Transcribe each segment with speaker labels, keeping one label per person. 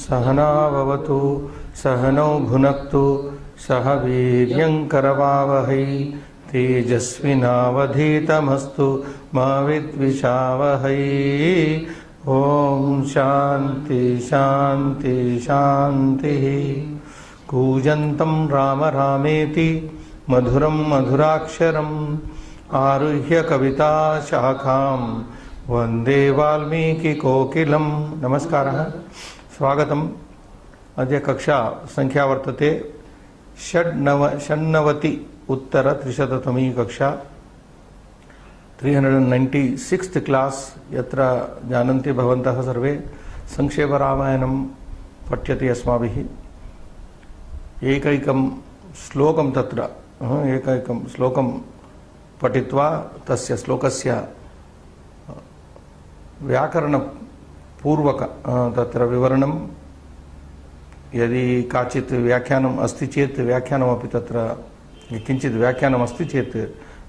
Speaker 1: सहना भवतु सहनौ भुनक्तु सह वीर्यं करवावहै तेजस्विनावधीतमस्तु मा विद्विषावहै। ओम शांति शांति शांति। कूजन्तं राम रामेति मधुरं मधुराक्षरम् आरुह्य कविता शाखां वंदे वाल्मीकि कोकिलं। नमस्कारः, स्वागतम्। अद्य कक्षा संख्या वर्तते षण्णवति उत्तर त्रिशततमी कक्षा, 396th क्लास। यत्र जानन्ति भवन्तः सर्वे संक्षेप रामायणं पठ्यते अस्माभिः। एकैकं श्लोकं तत्र एकैकं श्लोकं पठित्वा तस्य श्लोकस्य व्याकरणपूर्वक तत्र विवरणं, यदि काचित् व्याख्यानम् अस्ति चेत् व्याख्यानमपि तत्र किञ्चित् व्याख्यानम् अस्ति चेत्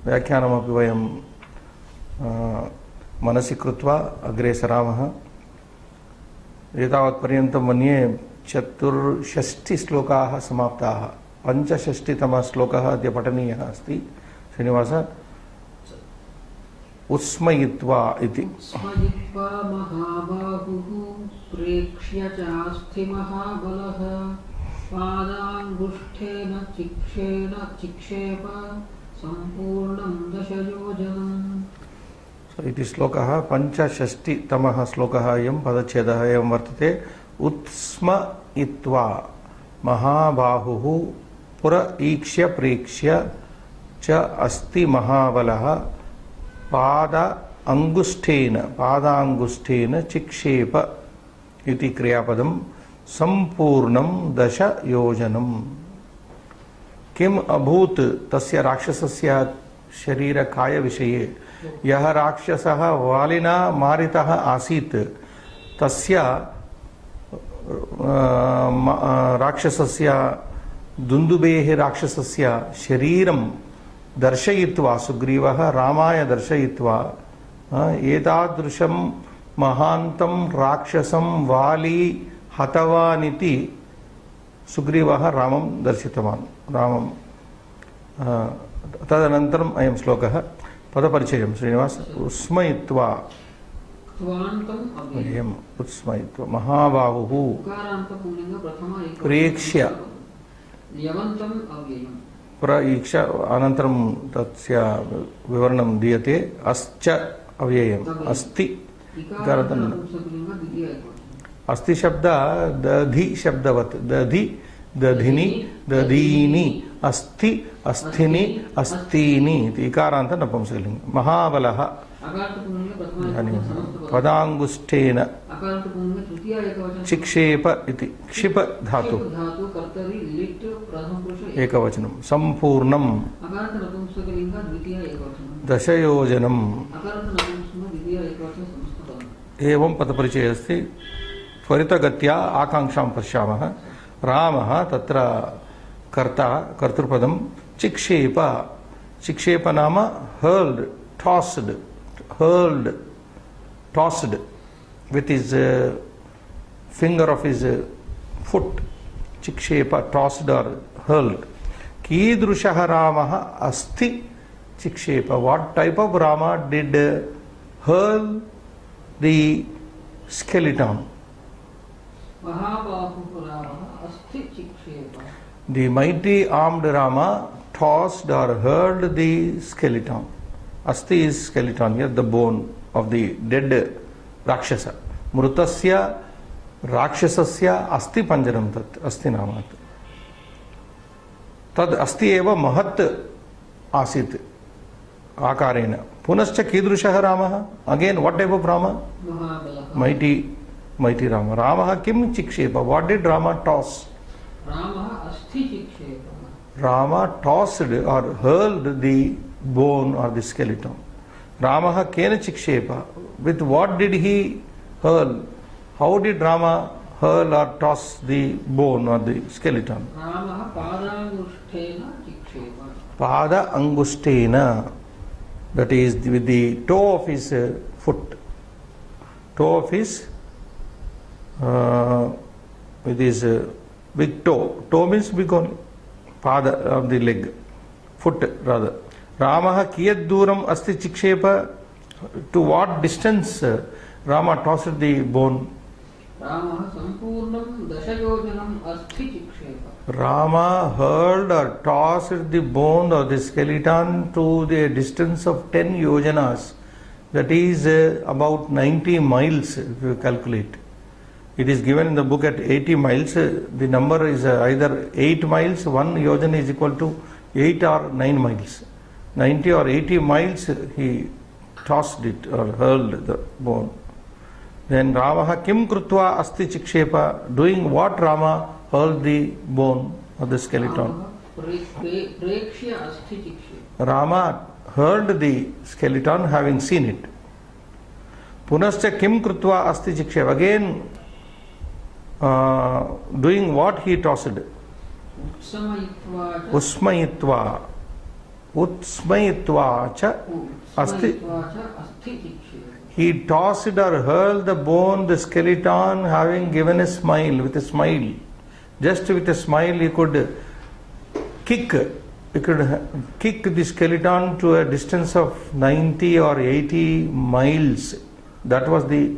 Speaker 1: व्याख्यानमपि वयं मनसि कृत्वा अग्रे सरामः। एतावत्पर्यन्तं मन्ये 64 श्लोकाः समाप्ताः। 65तमः श्लोकः अद्य पठनीयः अस्ति। श्रीनिवास, उत्स्मयित्वा इति।
Speaker 2: उत्स्मयित्वा महाबाहुः प्रेक्ष्य चास्ति महाबलः पादाङ्गुष्ठेन चिक्षेण चिक्षेप सम्पूर्णं दशयोजनम्।
Speaker 1: इति श्लोकः 65तमः श्लोकः। अयं पदच्छेदः एवं वर्तते। उत्स्मयित्वा महाबाहुः पुरईक्ष्य प्रेक्ष्य च अस्ति महाबलः पादाङ्गुष्ठेन चिक्षेप इति क्रियापदं संपूर्णं दशयोजनम्। किम् अभूत् तस्य राक्षसस्य शरीरकाय विषये? यः राक्षसः वालिना मारितः आसीत् तस्य राक्षसस्य दुन्दुबेः राक्षसस्य शरीरं दर्शयित्वा सुग्रीवः रामाय दर्शयित्वा एतादृशं महान्तं राक्षसं वाली हतवानिति सुग्रीवः रामं दर्शितवान्। तदनन्तरम् अयं श्लोकः। पदपरिचयं श्रीनिवास। उत्स्मयित्वा उत्स्मयित्वा महाबाहुः प्रेक्ष्य प्रईक्ष्य अनन्तरं तस्य विवरणं दीयते। अस्च अव्ययम् अस्ति। अस्ति शब्द दधि शब्दवत्। दधि दधिनि दधीनि अस्ति अस्थिनि अस्तीनि इति इकारान्त नपुंसकलिङ्गं। महाबलः पदाङ्गुष्ठेन चिक्षेप इति क्षिप धातु एकवचनं। संपूर्णं दशयोजनम्। एवं पदपरिचयः अस्ति। त्वरितगत्या आकाङ्क्षां पश्यामः। रामः तत्र कर्ता, कर्तृपदं चिक्षेप। चिक्षेप नाम hurled, tossed with his finger of his foot. Chikshepa, tossed or hurled. Kidrushah Ramah asti chikshepa. What type of Rama did hurl the skeleton? The mighty armed Rama tossed or hurled the skeleton. Asti is skeleton, here the bone of the dead Rakshasa. Mrutasya Rakshasasya asti panjaram tat asti namat. Tad asti eva mahat asit akarena. Punascha kidrushah Ramah. Again, what type of Rama? Mighty Rama. Rama kim chikshepa. What did Rama toss? Rama tossed or hurled the bone or the skeleton. Rama kena chikshepa. With what did he hurl? How did Rama hurl or toss the bone or the skeleton? Pada angushtena. That is with the toe of his foot. Toe of his with his big toe. Toe means big only. Pada of the leg. Foot rather. Ramaha kiyad duram asti chikshepa. To what distance Rama tossed the bone?
Speaker 2: Rama sampurnam dashayojanam asthi chikshepa.
Speaker 1: Rama hurled or tossed the bone or the skeleton to the distance of 10 yojanas. That is about 90 miles if you calculate. It is given in the book at 80 miles. The number is either 8 miles, 1 yojana is equal to 8 or 9 miles. 90 or 80 miles he tossed it or hurled the bone. Then Ramaha kim krutva asti chikshepa. Doing what Rama hurled the bone or the skeleton?
Speaker 2: Prekshya asthi chikshepa.
Speaker 1: Rama hurled the skeleton having seen it. Punascha kim krutva asti chikshepa. Again doing what he tossed? Usmayitva. Utsmayitva cha asti. He tossed or hurled the bone, the skeleton, having given a smile, with a smile. Just with a smile he could kick the skeleton to a distance of 90 or 80 miles. That was the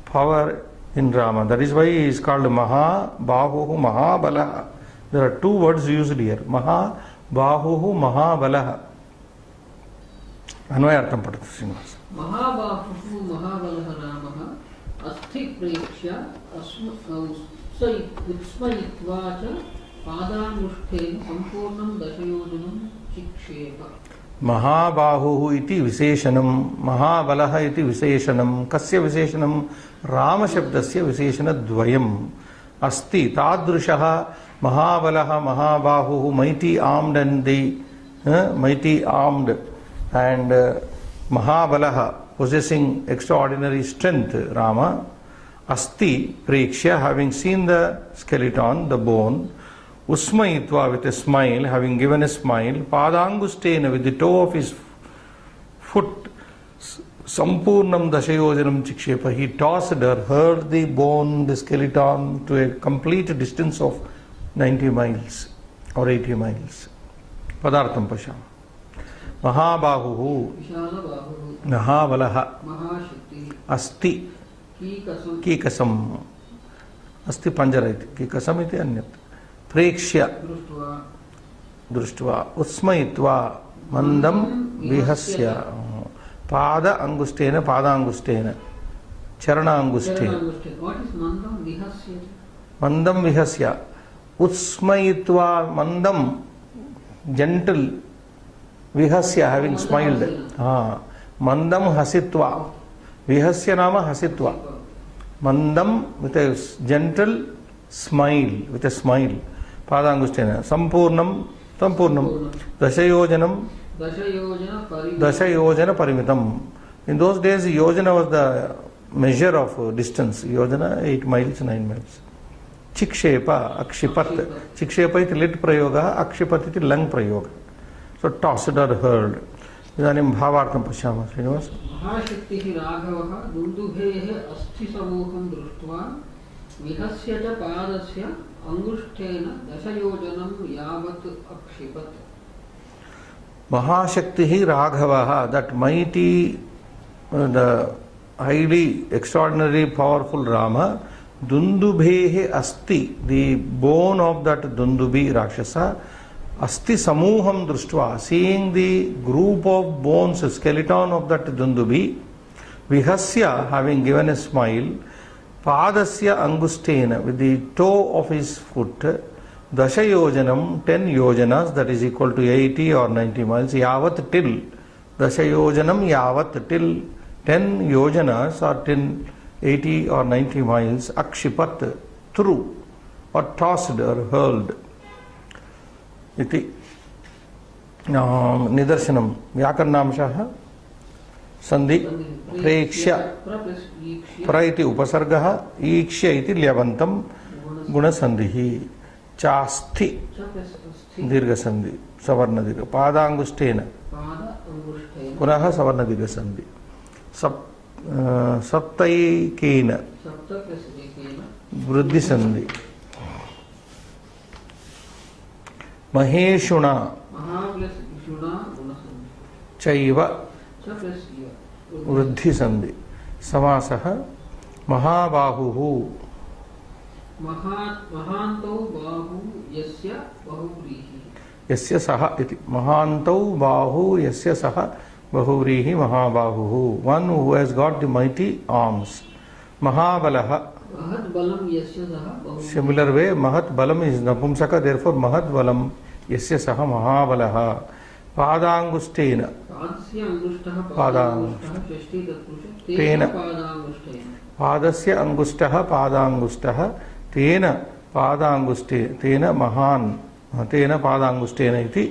Speaker 1: power in Rama. That is why he is called Maha Bahuhu Mahabalaha. There are two words used here. Maha Bahuhu Mahabalaha. Anvayartham padatu Srinivas.
Speaker 2: Mahabahuhu Mahabalaha Ramaha Asthi Prekshya Utsmayitva cha Padanushtena Sampurnam Dashayojanam Chikshepa.
Speaker 1: Mahabahuhu iti Visheshanam, Mahabalaha iti Visheshanam. Kasya Visheshanam? Rama Shabdasya Visheshana Dvayam. Asti Tadrushaha Mahabalaha Mahabahuhu, mighty armed and the mighty armed and Mahabalaha, possessing extraordinary strength, Rama. Asti Prekshya, having seen the skeleton, the bone. Usmayitva, with a smile, having given a smile. Padangustena, with the toe of his foot. Sampurnam dashayojanam chikshepa. He tossed or hurled the bone, the skeleton, to a complete distance of 90 miles or 80 miles. Padartham Pasham. Mahabahuhu. Mahabalaha. Asti. Kikasam. Asti panjara iti. Kikasam iti anyat. Prekshya. Društva. Utsmayitva. Mandam vihasya. Pada angustena, pada angustena. Charana angustena.
Speaker 2: What is mandam vihasya?
Speaker 1: Mandam vihasya. Utsmayitva. Mandam. Gentle. Vihasya, having smiled. Mandam hasitva. Vihasya nama hasitva. Mandam, with a gentle smile, with a smile. Padangustena. Sampurnam, sampurnam. Dashayojanam. Dashayojana parimitam. In those days, yojana was the measure of distance. Yojana 8 miles, 9 miles. Chikshepa, akshipat. Chikshepa iti lit prayoga, akshipat iti lang prayoga. So tossed or hurled. Idanim bhavartham pashyama, Srinivas.
Speaker 2: Mahashaktihi Raghavaha Dundubhehe Asthi Samuham Društva Vihasya cha Padasya Angushtena Dashayojanam Yavat Akshipat.
Speaker 1: Mahashaktihi Raghavaha, that mighty, the highly extraordinary, powerful Rama, Dundubhehe Asti, the bone of that Dundubi Rakshasa, Asti Samuham Društva, seeing the group of bones, skeleton of that Dundubi, Vihasya, having given a smile, Padasya Angustena, with the toe of his foot, Dashayojanam, 10 yojanas, that is equal to 80 or 90 miles, Yavat till, Dashayojanam Yavat till 10 yojanas or 80 or 90 miles, Akshipat, through, or tossed or hurled. Iti Nidarshanam Vyakarnamshaha Sandhi Prekshya Pra iti Upasargaha Ikshya iti Lyavantam Guna Sandhihi Chasthi Dirgha Sandhi Savarna Dirgha Padangustena Punaha Savarna Dirgha Sandhi Saptaikena Vriddhi Sandhi महेशुना
Speaker 2: महा plus इषुणा गुणसंधि
Speaker 1: चैव
Speaker 2: च plus इव
Speaker 1: वृद्धि संधि समासः महाबाहुः
Speaker 2: महान्तौ बाहु यस्य बहुव्रीहि
Speaker 1: यस्य सः इति महान्तौ बाहु यस्य सः बहुव्रीहि महाबाहुः one who has got the mighty arms महाबलः
Speaker 2: महत् बलं यस्य सः बहु
Speaker 1: similar way mahat balam is napumsaka therefore mahat balam yasya saha mahabalah पादांगुष्ठेन
Speaker 2: पादस्य अंगुष्ठः
Speaker 1: पादांगुष्ठः
Speaker 2: षष्ठी तत्पुरुष
Speaker 1: तेन
Speaker 2: पादांगुष्ठेन
Speaker 1: पादस्य अंगुष्ठः पादांगुष्ठः तेन पादांगुष्ठे तेन महान् तेन पादांगुष्ठेन इति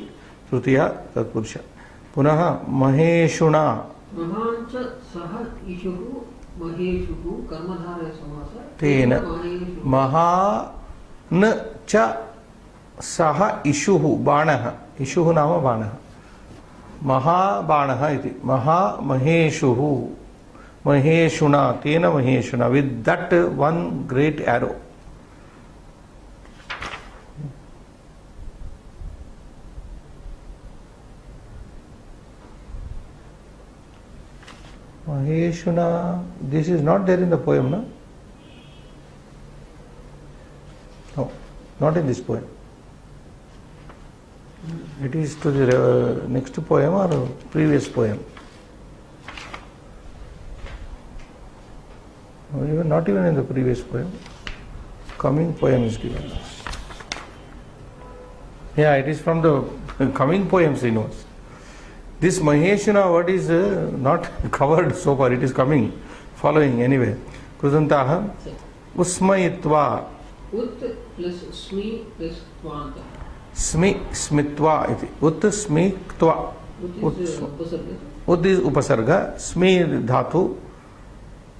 Speaker 1: तृतीया तत्पुरुष पुनः महेशुना
Speaker 2: महान् च सः इषुः महेशुः कर्मधारय समास
Speaker 1: तेन
Speaker 2: महेशुः
Speaker 1: महान् च सः इषुः बाणः इषुः नाम बाणः महाबाणः इति महामहेशुः महेशुना तेन महेशुना with that one great arrow Maheshuna, this is not there in the poem, no? No, not in this poem. It is to the next poem or previous poem. Or even not even in the previous poem. Coming poem is given. Yeah, it is from the coming poems he knows. This Maheshuna word is not covered so far, it is coming, following anyway. Kudantaha usmayitva
Speaker 2: उत् plus Sumi plus त्वान्त
Speaker 1: स्मि स्मित्वा इति उत् स्मित्वा
Speaker 2: उत् is उपसर्ग
Speaker 1: उत् is upasarga, smi dhatu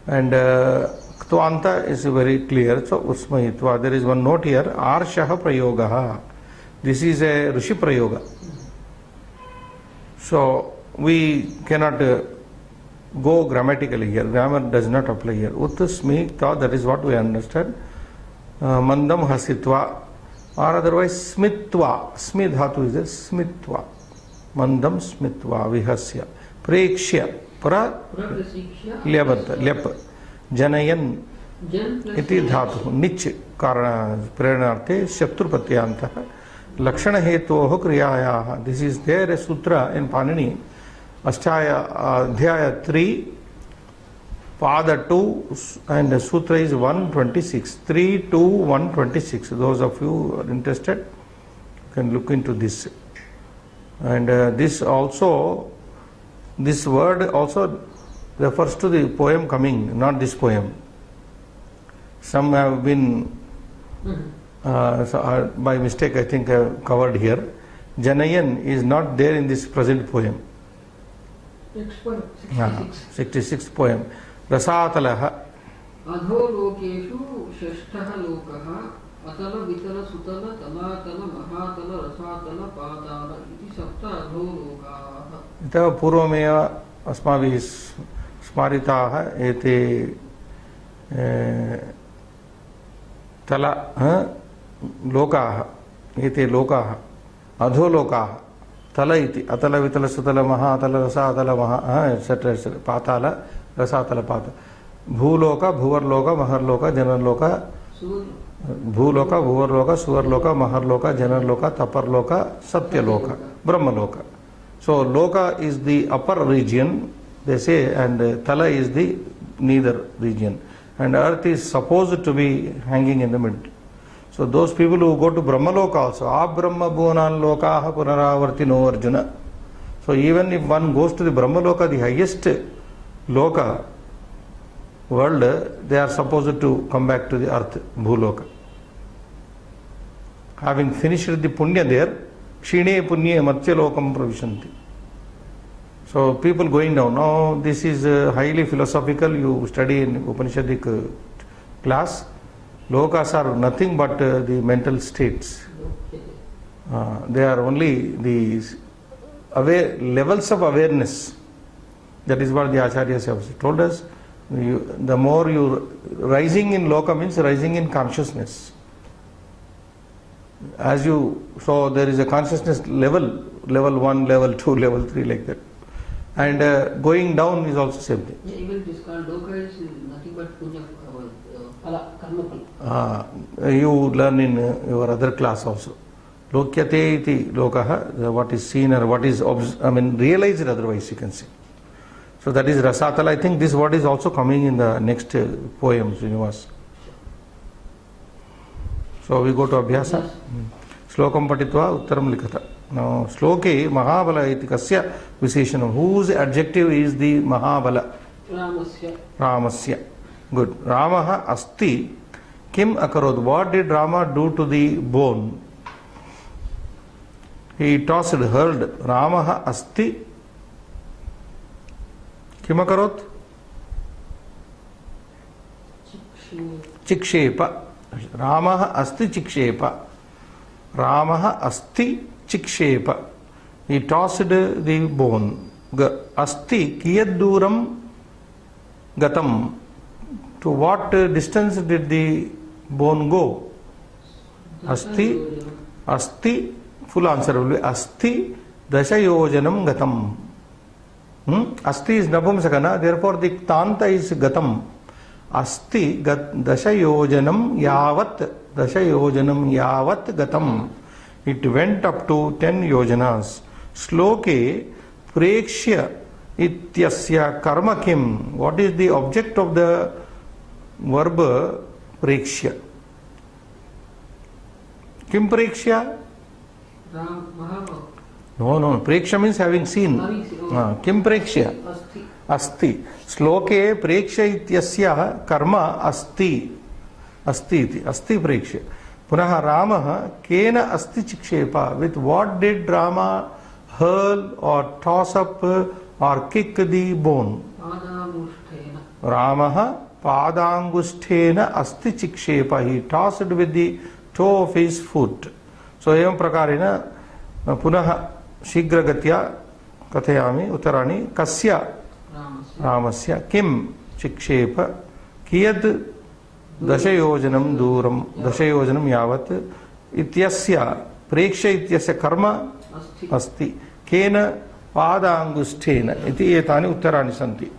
Speaker 1: and ktwanta is very clear, so usmayitva. There is one note here, arshah prayogaha. This is a rishi prayoga. So we cannot go grammatically here. Grammar does not apply here. Ut smita, that is what we understand. Mandam hasitva or otherwise smitva. Smit dhatu is a smitva. Mandam smitva vihasya. Prekshya. Para lep. Janayan iti dhatu. Nich karana prenarthe shatrupatyantaha. Lakshana hetu kriyayaha. This is there a sutra in Panini, Ashtaya Adhyaya 3, Pada 2, and the sutra is 126. 3 to 126. Those of you who are interested can look into this. And this also, this word also refers to the poem coming, not this poem. Some have been by mistake I think covered here. Janayan is not there in this present poem.
Speaker 2: Next poem,
Speaker 1: 66th poem. Rasatalaha.
Speaker 2: Adho lokeshu shashtah lokah atala vitala sutala talatala mahatala rasatala padala iti sapta adho lokaha.
Speaker 1: Ita purvameva asmabhi smaritaha ete tala लोकाः एते लोकाः अधोलोकाः तल इति अतल वितल सुतल महातल रसातल महा etcetera etcetera पाताल रसातल पाताल भूलोक भुवर्लोक महर्लोक जनरलोक भूलोक भुवर्लोक सुवर्लोक महर्लोक जनरलोक तपर्लोक सत्यलोक ब्रह्मलोक. So loka is the upper region they say, and tala is the nether region, and earth is supposed to be hanging in the middle. So those people who go to Brahmaloka also, Abrahma Bhuvanan Lokaha Punaravartino Arjuna. So even if one goes to the Brahmaloka, the highest Loka world, they are supposed to come back to the earth, Bhuloka. Having finished the Punya there, Kshine Punye Matsya Lokam Pravishanti. So people going down, now this is highly philosophical, you study in Upanishadic class. Lokas are nothing but the mental states. They are only the levels of awareness. That is what the Acharyas have told us. The more you rising in loka means rising in consciousness. As you saw, there is a consciousness level 1, level 2, level 3, like that. And going down is also same thing.
Speaker 2: Yeah, even it is called Loka is nothing but punya phala, karma phala.
Speaker 1: You learn in your other class also. Lokyate iti lokaha, what is seen or what is realized otherwise, you can say. So that is Rasatala. I think this word is also coming in the next poem, Srinivas. So we go to Abhyasa.
Speaker 2: Yes.
Speaker 1: Slokam patitva uttaram likhata. Now, Sloke Mahabala iti kasya viseshanam. Whose adjective is the Mahabala?
Speaker 2: Ramasya.
Speaker 1: Ramasya. Good. Ramaha asti kim akarod. What did Rama do to the bone? He tossed, hurled. Ramaha asti kim akarod? Chikshepa. Ramaha asti chikshepa. Ramaha asti chikshepa. He tossed the bone. Asti kiyad duram gatam. To what distance did the bone go? Asti, asti, full answer will be Asti dashayojanam gatam. Asti is napumsakana, therefore the tanta is gatam. Asti dashayojanam yavat gatam. It went up to 10 yojanas. Sloke prekshya ityasya karma kim. What is the object of the verb prekshya? Kim prekshya? No. Preksha means having seen. Kim prekshya? Asti. Sloke preksha ityasya karma asti. Asti iti. Asti preksha. Punaha Ramaha kena asti chikshepa. With what did Rama hurl or toss up or kick the bone? Ramaha padangusthena asti chikshepa. He tossed with the toe of his foot. So evam prakarena punaha shigragatya kathayami uttarani kasya Ramasya kim chikshepa kiyad dashayojanam duram dashayojanam yavat ityasya preksha ityasya karma asti kena padangusthena iti etani uttarani santi.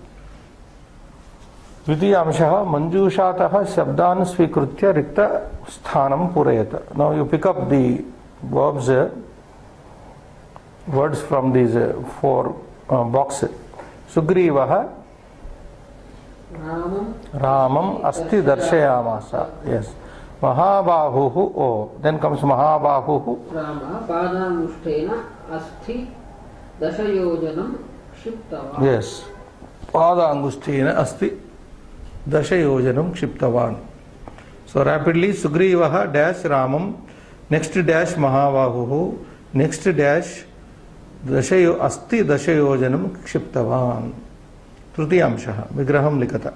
Speaker 1: द्वितीयांशः मंजूषातः शब्दान् स्वीकृत्य रिक्त स्थानं पूरयत. Now you pick up the verbs, words from these 4 boxes. Sugrivaha Ramam asti darshayamasa. Yes. Mahabahuhu. Oh, then comes Mahabahuhu.
Speaker 2: Rama padangusthena asti dashayojanam kshiptavan.
Speaker 1: Yes. Padangusthena asti dashayojanam kshiptavan. So rapidly, Sugrivaha dash Ramam, next dash Mahabahuhu, next dash asti dashayojanam kshiptavan. Trutiyamshaha vigraham likata.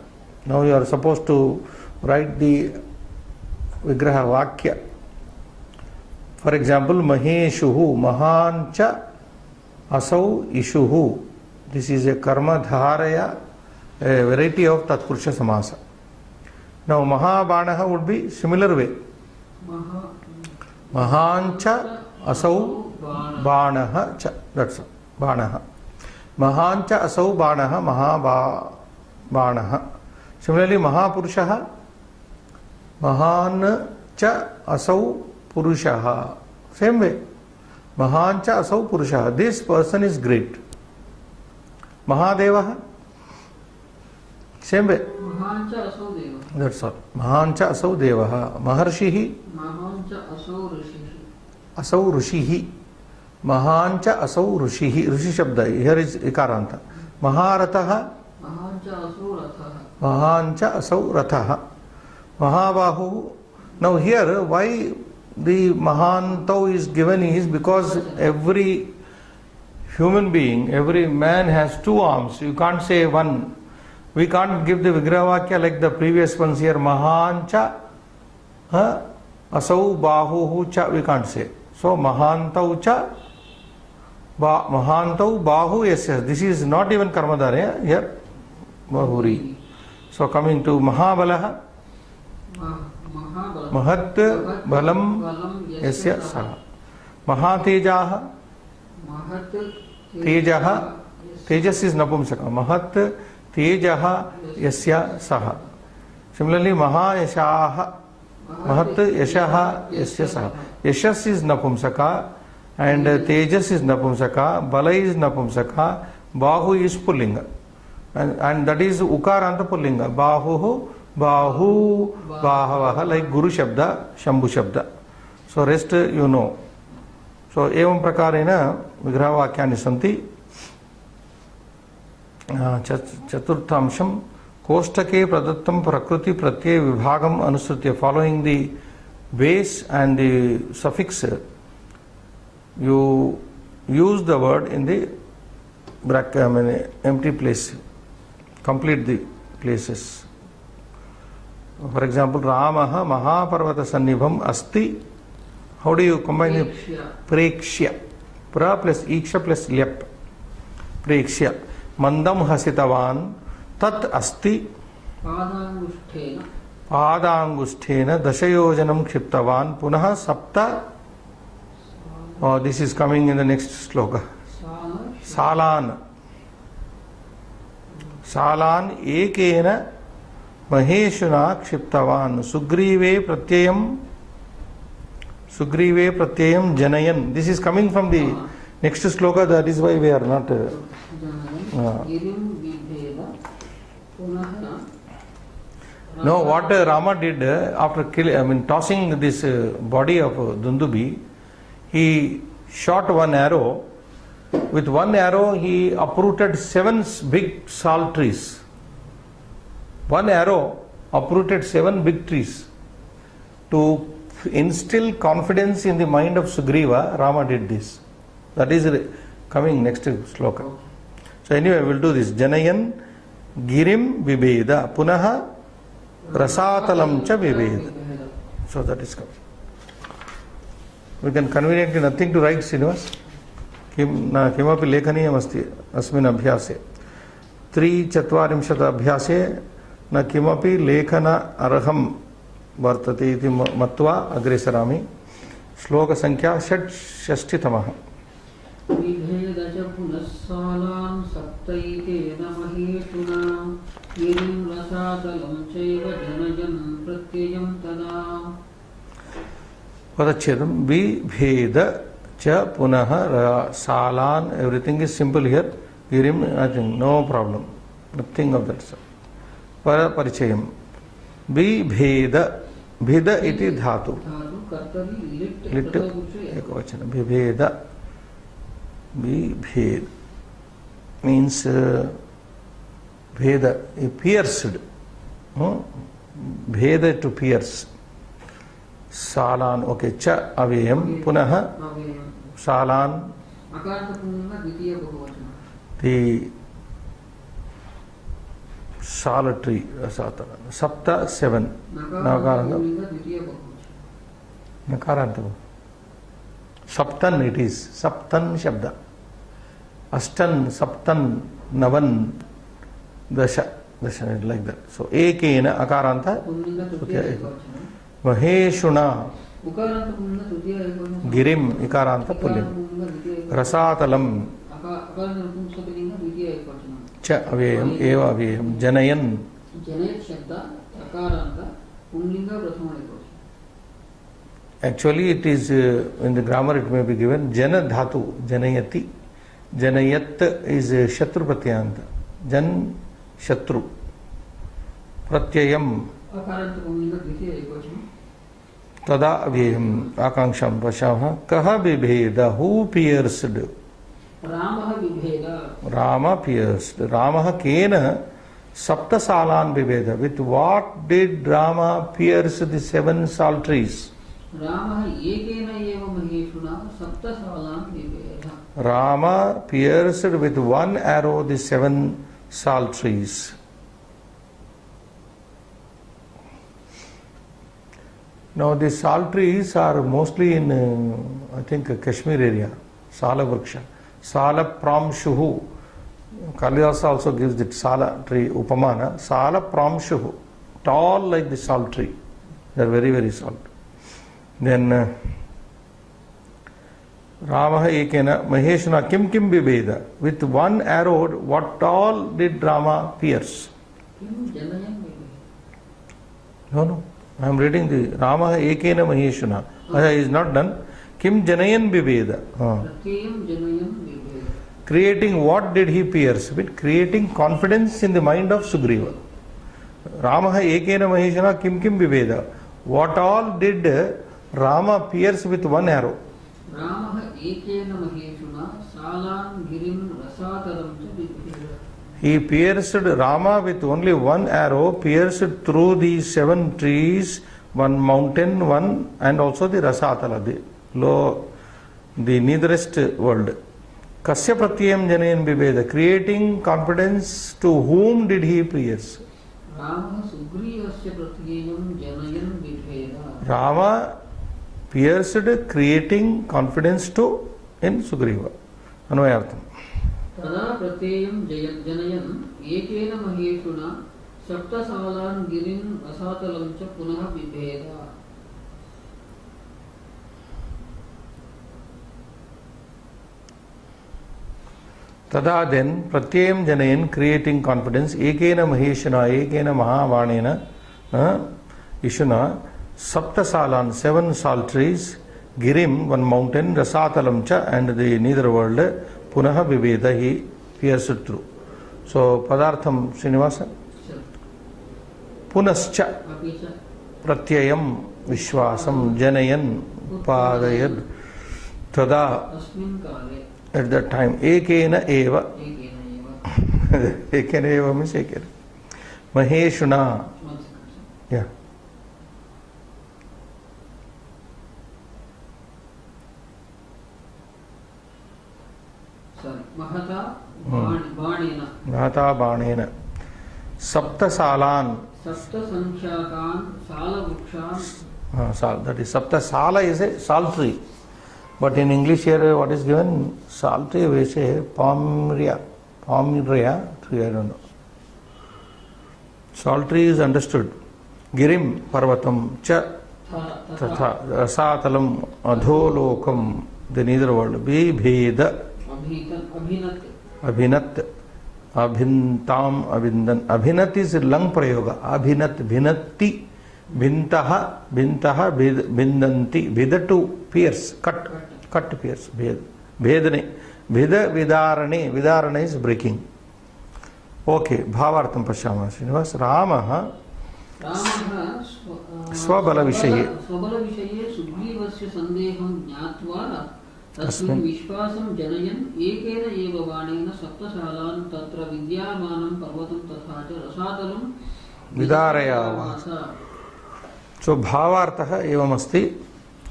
Speaker 1: Now you are supposed to write the vigraha vakya. For example, Maheshuhu Mahancha Asau Ishuhu. This is a karma dharaya, a variety of Tatpurusha Samasa. Now Mahabanaha would be similar way. Mahancha Asau Banaha cha. That's all. Banaha. Mahancha Asau Banaha Mahabanaha. Similarly, Mahapurushaha Mahancha Asau Purushaha. Same way. Mahancha Asau Purushaha. This person is great. Mahadevaha. Same way.
Speaker 2: Mahancha asau deva.
Speaker 1: That's all. Mahancha Asau Devaha. Maharshihi.
Speaker 2: Mahancha asau rishihi.
Speaker 1: Asau Rushihi. Mahancha Asau Rushihi. Rushi Shabda. Here is Ikaranta. Maharataha.
Speaker 2: Mahancha asau rathaha.
Speaker 1: Mahancha Asau Rathaha. Mahabahu. Now here, why the Mahantau is given is because every human being, every man has 2 arms. You can't say one. We can't give the Vigrahavakya like the previous ones here. Mahancha Asau Bahu cha. We can't say. So Mahantau cha. Mahantau Bahu. Yes. This is not even Karmadharya here. Bahuri. So coming to Mahabalaha.
Speaker 2: Mahabalaha
Speaker 1: महत् बलं यस्य सः महातेजाः
Speaker 2: महत्
Speaker 1: तेजः तेजस् is नपुंसक महत् तेजः यस्य सः सिमिलरली महायशाः महत् यशः यस्य सः यशस् is नपुंसका and tejas is napumsaka, bala is napumsaka, bahu is pullinga, and that is ukaranta pullinga, bahu bahu bahavaha, like guru shabda, shambhu shabda. So rest you know. So evam prakarena vigraha vakyani santi. Chaturthamsham koshtake pradattam prakriti pratyay vibhagam anusrutya. Following the base and the suffix, you use the word in the bracket, empty place. Complete the places. For example, Ramaha Mahaparvata Sannibham Asti. How do you combine it? Prekshya. Pra plus Iksha plus Lyap. Prekshya. Mandam Hasitavan Tat Asti. Padangusthena Dashayojanam Kshiptavan Punaha Sapta. Oh, this is coming in the next sloka. Salan. Salan ekena maheshuna kshiptavan sugrive pratyayam janayan. This is coming from the next sloka, that is why we are not no, what Rama did after tossing this body of Dundubi, he shot one arrow. With one arrow he uprooted 7 big sal trees. One arrow uprooted 7 big trees. To instill confidence in the mind of Sugriva, Rama did this. That is coming next sloka. So anyway, we will do this. Janayan girim vibeda punaha rasatalam cha vibeda. So that is coming. We can conveniently nothing to write, Srinivas. किमपि लेखनीयमस्ति अस्मिन् अभ्यासे 3-4 अभ्यासे न किमपि लेखन अर्हं वर्तते इति मत्वा अग्रे सरामि. श्लोकसंख्या 66तमः.
Speaker 2: विभेदच पुनस्सालान् सप्तैकेन महेशुना गिरिं रसातलं चैव जनयन् प्रत्ययं तदा.
Speaker 1: पदच्छेदं विभेद cha punaha salan, everything is simple here. Girim, nothing, no problem, nothing of that sort. Parachayam. Vibheda, bheda iti dhatu. Lit ekavachana. Vibheda. Vibhed means bheda, pierced. Bheda to pierce. Salan, okay, cha avayam, punaha salan. The solitary sapta 7 nakaranta saptan, it is saptan shabda, astan saptan navan dasha like that. So ekena akaranta maheshuna girim ikaranta pullim rasatalam cha avyayam eva avyayam janayan. Actually it is in the grammar it may be given jana dhatu janayati. Janayat is shatru pratyanta. Jan shatru pratyayam tada avyayam akansham pashaha kaha vibheda, who pierced? Rama pierced. Rama kena sapta salan vibheda. With what did Rama pierce the 7 sal trees? Rama pierced with one arrow the 7 sal trees. Now the sal trees are mostly in I think Kashmir area. Sala vriksha. Sala pramshuhu. Kalidasa also gives it sala tree upamana. Sala pramshuhu. Tall like the sal tree. they are very, very salt. Then Rama ekena Maheshana kim kim bibeda. With one arrow, what all did Rama pierce? No. I am reading the Rama ekena Maheshana. He is not done. Kim janayan bibeda. Creating what did he pierce? With creating confidence in the mind of Sugriva. Rama ekena Maheshana kim kim bibeda. What all did Rama pierce with one arrow? He pierced Rama with only one arrow, pierced through the 7 trees, one mountain, one, and also the Rasatala, the nearest world. Kasya pratyam janayan bibeda. Creating confidence, to whom did he pierce? Rama pierced, creating confidence to in Sugriva. Anvayartham.
Speaker 2: Tada pratyam janayan ekena maheshuna saptasalan girin asatalam cha punah bibheda.
Speaker 1: Tada then pratyam janayan, creating confidence, ekena maheshana, ekena mahavanena ishuna saptasalan, 7 salt trees, girim, one mountain, rasatalam cha, and the nether world, punaha viveda, he pierced through. So padartham Srinivasa. Punascha pratyayam vishwasam janayan padayad tada. At that time, ekena eva. Ekena eva means ekena. Maheshuna. Yeah.
Speaker 2: Mahata Banena.
Speaker 1: Mahata Banena. Saptasalan.
Speaker 2: Sapta Sankhyakan Sala
Speaker 1: That is Saptasala is a salt tree. But in English here, what is given? Salt tree, we say Palmyra tree, I don't know. Salt tree is understood. Girim Parvatam Cha Tatha Rasatalam Adholokam, the nether world. Bibheda. Abhinat. Abhintam Abhindan. Abhinat is lung prayoga. Abhinat Bhinatti. Bintaha Bindanti. Bheda to pierce. Cut pierce. Bhedane. Bheda Vidarane. Vidarane is breaking. Okay. Bhavartam Pashyama Srinivas. Ramaha Swabala Vishaye.
Speaker 2: Swabala Vishaye Sugriwasya Sandeham Jnatva Tasmin Vishwasam Janayan Ekena Eva Vanena Saptasalan Tatra Vidyamanam Parvatam Tathacha Rasatalam
Speaker 1: Vidaraya. So Bhavartaha Evamasti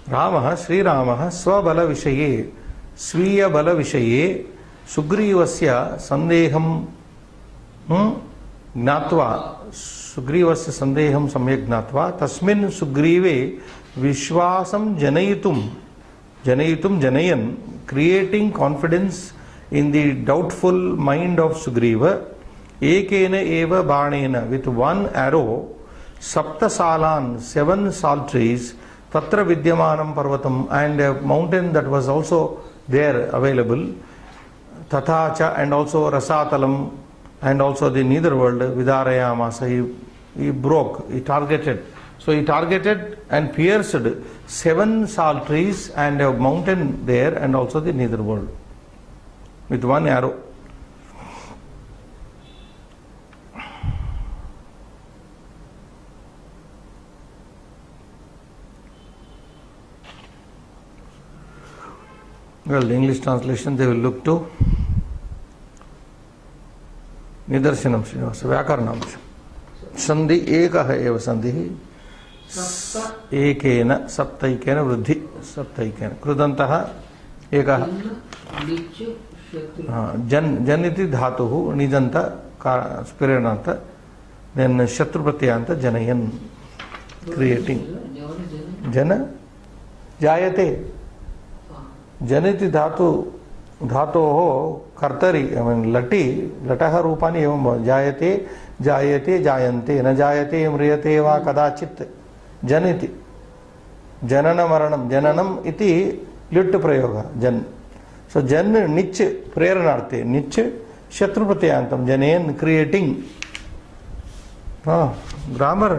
Speaker 1: Ramaha Sri Ramaha Swabala Vishaye Sviya Bala Vishaye Sugrivasya Sandeham Gnatva Sugrivasya Sandeham Samyak Gnatva Tasmin Sugrive Vishwasam Janayan, creating confidence in the doubtful mind of Sugriva. Ekena eva banena, with one arrow, Saptasalan, 7 salt trees, Tatra Vidyamanam Parvatam, and a mountain that was also there available, Tathacha, and also Rasatalam, and also the nether world, Vidarayamasa, he broke, he targeted. So he targeted and pierced 7 salt trees and a mountain there, and also the nether world with one arrow. Well, the English translation they will look to Nidarshanam Srinivasa, Vyakaranam. Sandhi ekah eva sandhi. Ekena saptaikena vruddhi saptaikena krudantaha ekah jan iti dhatuhu nidanta spirananta, then shatru pratyanta janayan, creating jana jayate janiti dhatoho kartari, I mean lataha rupani evam jayate jayante na jayate mriyate va kadachit. जन इति जनन मरणम जननम इति ल्युट् प्रयोग जन सो जन निच प्रेरणार्थे निच शत्रु प्रत्ययांतम जनेन क्रिएटिंग ग्रामर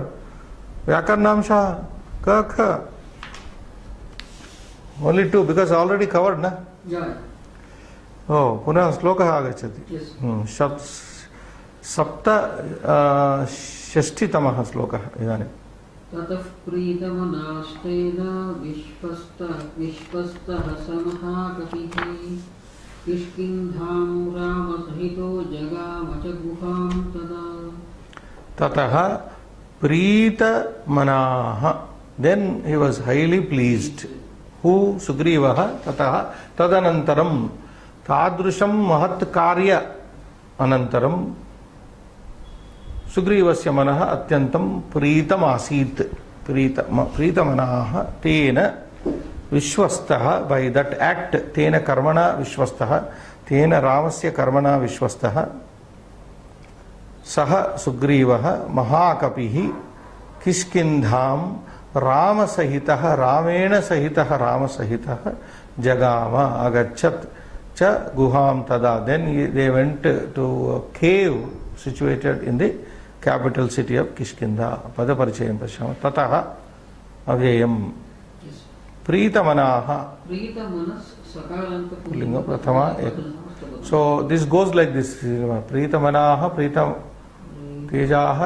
Speaker 1: व्याकरणांशः क ख ओनली 2 बिकॉज ऑलरेडी कवर्ड ना पुनः श्लोकः आगच्छति सप्त षष्ठीतमः श्लोकः इदानीं
Speaker 2: ततः प्रीतमनास्तेन विश्वस्तः समहाकपिः किष्किन्धां रामसहितो जगाम च गुहां तदा
Speaker 1: ततः प्रीतमनाः then he was highly pleased who Sugrivaः ततः तदनन्तरं तादृशं महत् कार्य अनन्तरं सुग्रीवस्य मनः अत्यन्तं प्रीतम् आसीत् प्रीतमनाः तेन विश्वस्तः by that act तेन कर्मणा विश्वस्तः तेन रामस्य कर्मणा विश्वस्तः सः सुग्रीवः महाकपिः किष्किन्धां रामसहितः रामेण सहितः रामसहितः जगाम अगच्छत् च गुहां तदा then they went to a cave situated in the capital city of Kishkinda पदपरिचयं पश्यामः ततः अव्ययम् प्रीतमनाः पुल्लिङ्ग प्रथमा एक so this goes like this प्रीतमनाः प्रीतम तेजाः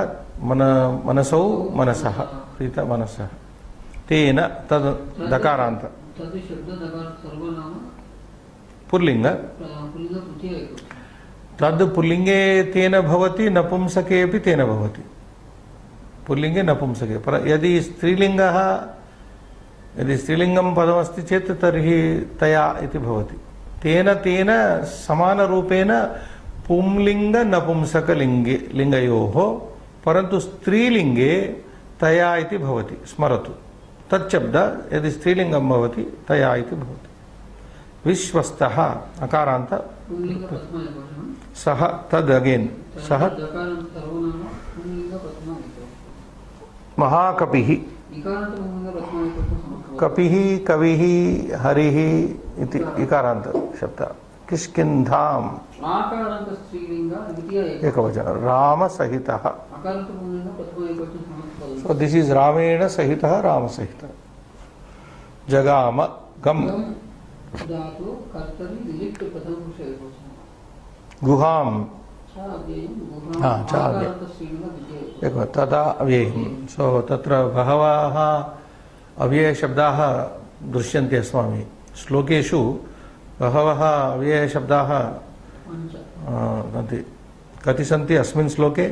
Speaker 1: मनसौ मनसः प्रीतमनसः तेन तद् दकारान्त पुल्लिङ्ग तद् पुल्लिङ्गे तेन भवति नपुंसके अपि तेन भवति पुल्लिङ्गे नपुंसके यदि स्त्रीलिङ्गः यदि स्त्रीलिङ्गं पदमस्ति चेत् तर्हि तया इति भवति तेन तेन समानरूपेण पुंलिङ्ग नपुंसकलिङ्गे लिङ्गयोः परन्तु स्त्रीलिङ्गे तया इति भवति स्मरतु तच्छब्द यदि स्त्रीलिङ्गं भवति तया इति भवति विश्वस्तः अकारान्त सः तद् अगेन् सः महाकपिः कपिः कविः हरिः इति इकारान्त शब्दः किष्किन्धाम् एकवचन रामसहितः so this is रामेण सहितः रामसहितः जगाम गम गुहां तदा अव्ययम् सो तत्र बहवः अव्ययशब्दाः दृश्यन्ते अस्माभिः श्लोकेषु बहवः अव्ययशब्दाः सन्ति कति सन्ति अस्मिन् श्लोके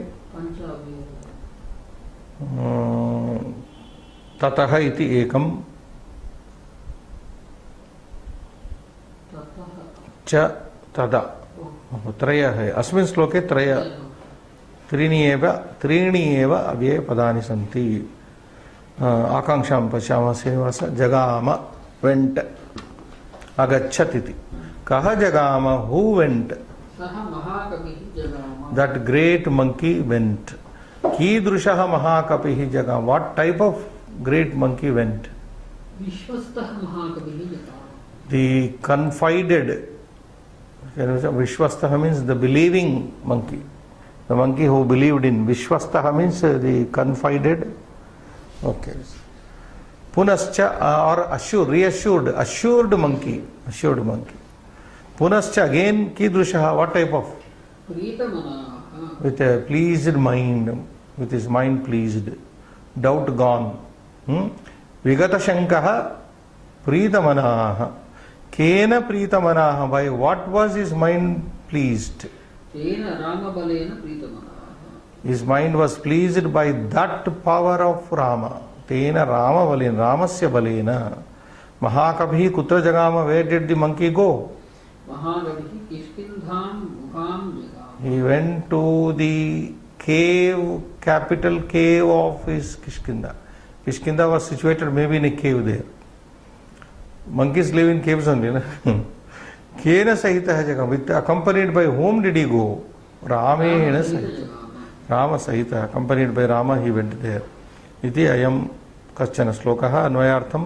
Speaker 1: ततः इति एकं च तदा त्रयः है अस्मिन् श्लोके त्रीणि एव अव्ययपदानि सन्ति आकांक्षां पश्यामः श्रीनिवास जगाम वेण्ट् अगच्छत् इति कः जगाम who went that great monkey went कीदृशः महाकपिः जगाम what type of great monkey went the confided Vishwastha means the believing monkey, the monkey who believed in. Vishwastha means the confided. Okay. Punascha or assured, reassured, assured monkey. Punascha again kidrushaha, what type of? With a pleased mind, with his mind pleased, doubt gone. Vigata shankaha Pritamanaha. Kena Pritamanaha, by what was his mind pleased? His mind was pleased by that power of Rama. Tena Rama Balena, Ramasya Balena. Mahakabhi Kutra Jagama, where did the monkey go? He went to the cave, capital cave of his Kishkinda. Kishkinda was situated maybe in a cave there. Monkeys live in caves only. Kena Sahita Jagam, with accompanied by whom did he go? Ramena Sahita. Rama Sahita, accompanied by Rama, he went there. Iti ayam कश्चन श्लोकः अन्वयार्थं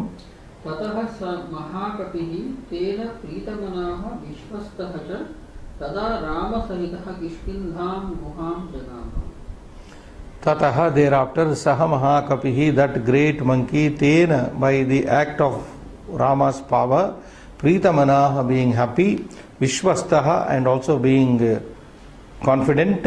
Speaker 2: ततः स महाकपिः तेन प्रीतमनाः विश्वस्तः च तदा रामसहितः किष्किन्धां गुहां जगाम.
Speaker 1: ततः thereafter सह महाकपिः, that great monkey, tena, by the act of Rama's power, Pritamanah, being happy, Vishwastaha, and also being confident,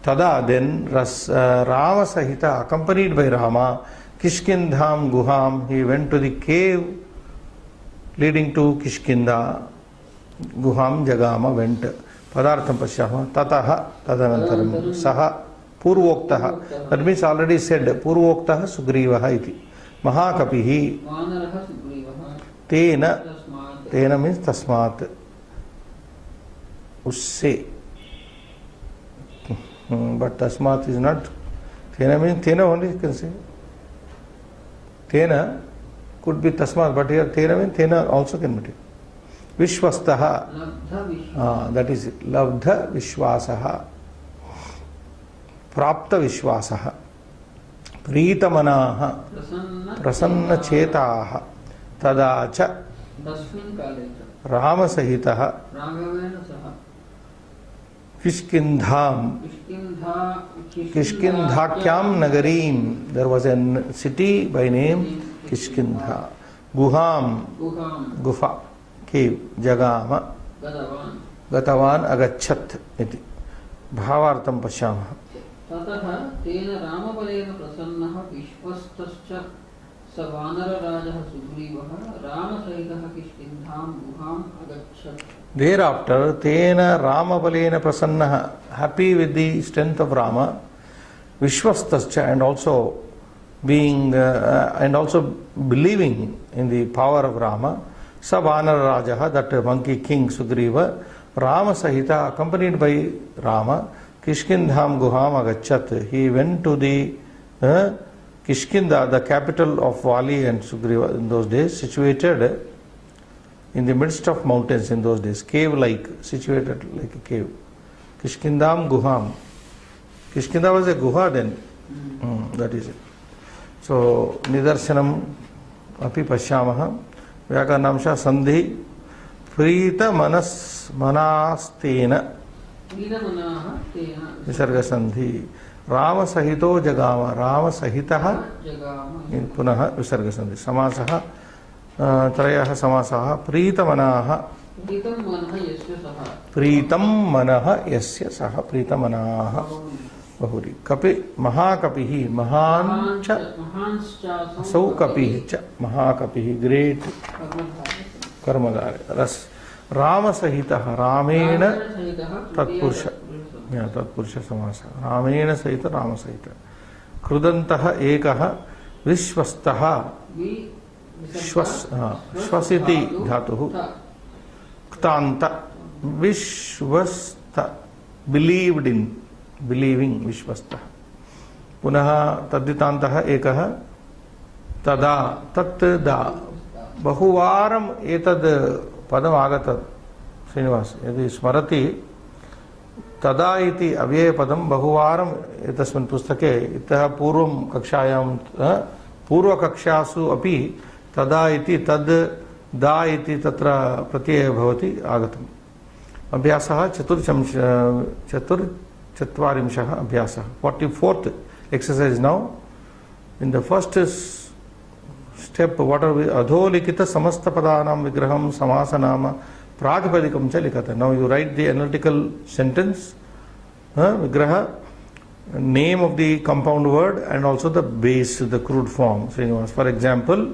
Speaker 1: tada, then Rama Sahita, accompanied by Rama, Kishkindham Guham, he went to the cave leading to Kishkinda. Guham Jagama went. Padartham Pashyama, Tataha, Tadanantaram, Saha, Purvoktaha. That means already said, Purvoktaha Sugrivaha iti. Mahakapihi,
Speaker 2: वानरः सुग्रीवः
Speaker 1: Tena,
Speaker 2: तस्मात्
Speaker 1: Tena means Tasmat. Usse. But Tasmat is not. Tena means Tena only you can say. Tena could be Tasmat, but here Tena means Tena also can be. Vishwastaha,
Speaker 2: लब्ध विश्व
Speaker 1: that is Labdha Vishwasaha, Prapta Vishwasaha, Pritamanaha,
Speaker 2: प्रसन्न
Speaker 1: Prasanna Chetaha, Tadacha,
Speaker 2: तस्मिन् काले च
Speaker 1: Ramasahitaha,
Speaker 2: राघवेन सह
Speaker 1: Kishkindham, Kishkindhakyam Nagarim. There was a city by name Kishkindha. Guham,
Speaker 2: गुहां
Speaker 1: Gufa, cave, Jagama,
Speaker 2: गतवान्.
Speaker 1: Gatavan Agachat iti. Bhavartam Pashyamah.
Speaker 2: ततः तेन रामबलेन प्रसन्नः विश्वस्तश्च स वानरराजः सुग्रीवः रामसहितः किष्किन्धां गुहाम् अगच्छत्.
Speaker 1: Thereafter, Tena Ramabalena Prasannaha, happy with the strength of Rama, Vishwastascha, and also being and also believing in the power of Rama, Savanara Rajaha, that monkey king Sugriva, Rama Sahita, accompanied by Rama, Kishkindham Guham Agachat. He went to the Kishkinda, the capital of Vali and Sugriva in those days, situated in the midst of mountains in those days, cave-like, situated like a cave. Kishkindam Guham. Kishkinda was a guha then. That is it. So, Nidarshanam api pashyamaha. Vyakaranamsha sandhi prita manastena
Speaker 2: प्रीतमनाः तेन
Speaker 1: visarga sandhi. Rama sahito jagama. Rama sahitaha
Speaker 2: जगाम.
Speaker 1: पुनः visarga sandhi. Samasaha त्रयः समासः प्रीतमनाः
Speaker 2: प्रीतं मनः यस्य सः
Speaker 1: प्रीतं मनः यस्य सः प्रीतमनाः बहुरी कपि महाकपिः महान् च असौ कपिः च महाकपिः ग्रेट कर्मधारे रस रामसहितः रामेण तत्पुरुष तत्पुरुष समासः रामेण सहित रामसहित कृदन्तः एकः विश्वस्तः श्वसिति धातुः क्तान्त विश्वस्त बिलीव्ड इन बिलीविंग विश्वस्त पुनः तद्दितान्तः एकः तदा तत् दा बहुवारम् एतद् पदम् आगतत् श्रीनिवास यदि स्मरति तदा इति अव्ययपदं बहुवारम् एतस्मिन् पुस्तके इतः पूर्वं कक्षायां पूर्वकक्षासु अपि तदा इति तद् दा इति तत्र प्रत्ययः भवति आगतम् अभ्यासः चतुर्चत्वारिंशः अभ्यासः 44th exercise now in the first step what are we अधोलिखित समस्त पदानां विग्रहं समासनाम प्रातिपदिकं च लिखत now you write the analytical sentence vigraha name of the compound word and also the base the crude form Srinivas for example